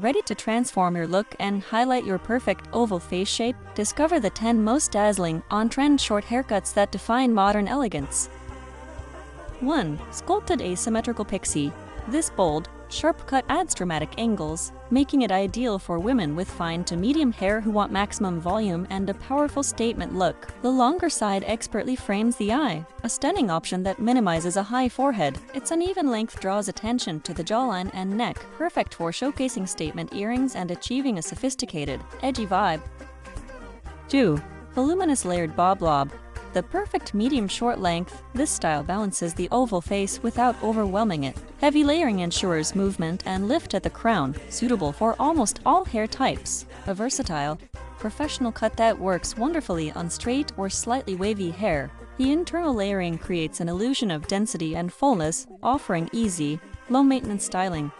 Ready to transform your look and highlight your perfect oval face shape? Discover the 10 most dazzling, on-trend short haircuts that define modern elegance. 1. Sculpted Asymmetrical Pixie. This bold, sharp cut adds dramatic angles, making it ideal for women with fine to medium hair who want maximum volume and a powerful statement look. The longer side expertly frames the eye, a stunning option that minimizes a high forehead. Its uneven length draws attention to the jawline and neck, perfect for showcasing statement earrings and achieving a sophisticated, edgy vibe. 2. Voluminous Layered Bob. The perfect medium-short length, this style balances the oval face without overwhelming it. Heavy layering ensures movement and lift at the crown, suitable for almost all hair types. A versatile, professional cut that works wonderfully on straight or slightly wavy hair. The internal layering creates an illusion of density and fullness, offering easy, low-maintenance styling.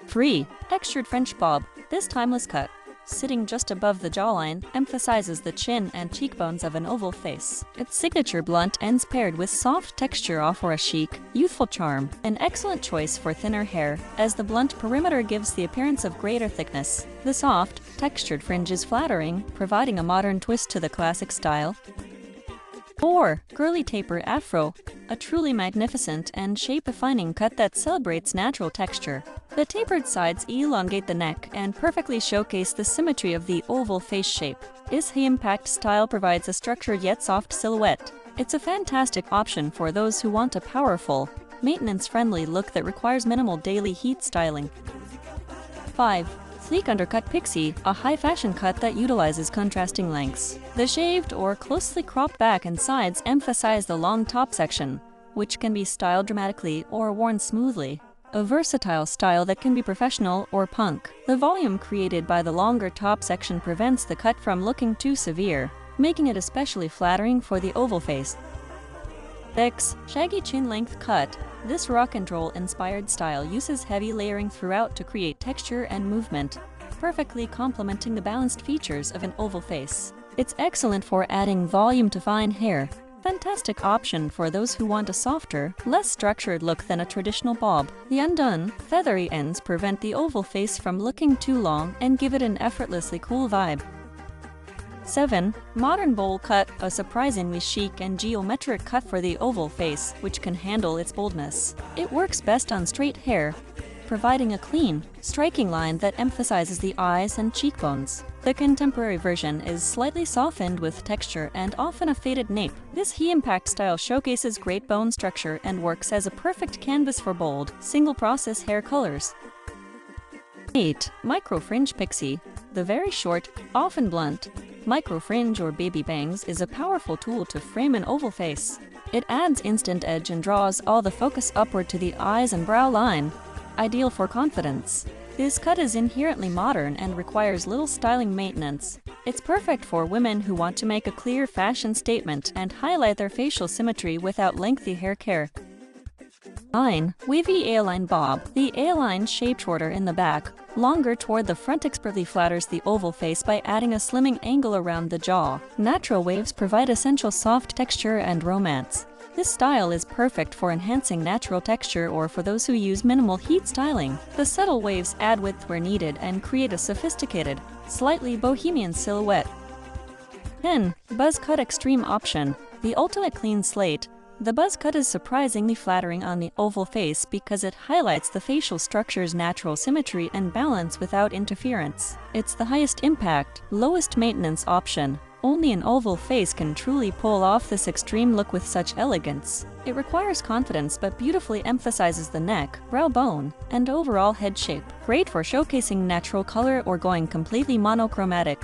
3. Textured French Bob. This timeless cut, sitting just above the jawline, emphasizes the chin and cheekbones of an oval face. Its signature blunt ends paired with soft texture offer a chic, youthful charm, an excellent choice for thinner hair, as the blunt perimeter gives the appearance of greater thickness. The soft, textured fringe is flattering, providing a modern twist to the classic style. 4. Curly Taper Afro. A truly magnificent and shape-defining cut that celebrates natural texture. The tapered sides elongate the neck and perfectly showcase the symmetry of the oval face shape. This high-impact style provides a structured yet soft silhouette. It's a fantastic option for those who want a powerful, maintenance-friendly look that requires minimal daily heat styling. 5. Sleek Undercut Pixie, a high-fashion cut that utilizes contrasting lengths. The shaved or closely cropped back and sides emphasize the long top section, which can be styled dramatically or worn smoothly. A versatile style that can be professional or punk. The volume created by the longer top section prevents the cut from looking too severe, making it especially flattering for the oval face. 6. Shaggy Chin-Length Cut. This rock and roll inspired style uses heavy layering throughout to create texture and movement, perfectly complementing the balanced features of an oval face. It's excellent for adding volume to fine hair. Fantastic option for those who want a softer, less structured look than a traditional bob. The undone, feathery ends prevent the oval face from looking too long and give it an effortlessly cool vibe. 7. Modern Bowl Cut, a surprisingly chic and geometric cut for the oval face, which can handle its boldness. It works best on straight hair, providing a clean, striking line that emphasizes the eyes and cheekbones. The contemporary version is slightly softened with texture and often a faded nape. This high-impact style showcases great bone structure and works as a perfect canvas for bold, single-process hair colors. 8. Micro Fringe Pixie. The very short, often blunt, micro fringe or baby bangs is a powerful tool to frame an oval face. It adds instant edge and draws all the focus upward to the eyes and brow line, ideal for confidence. This cut is inherently modern and requires little styling maintenance. It's perfect for women who want to make a clear fashion statement and highlight their facial symmetry without lengthy hair care. 9. Wavy A-Line Bob. The A-line shape shorter in the back, longer toward the front expertly flatters the oval face by adding a slimming angle around the jaw. Natural waves provide essential soft texture and romance. This style is perfect for enhancing natural texture or for those who use minimal heat styling. The subtle waves add width where needed and create a sophisticated, slightly bohemian silhouette. 10. Buzz Cut Extreme Option. The ultimate clean slate. The buzz cut is surprisingly flattering on the oval face because it highlights the facial structure's natural symmetry and balance without interference. It's the highest impact, lowest maintenance option. Only an oval face can truly pull off this extreme look with such elegance. It requires confidence but beautifully emphasizes the neck, brow bone, and overall head shape. Great for showcasing natural color or going completely monochromatic.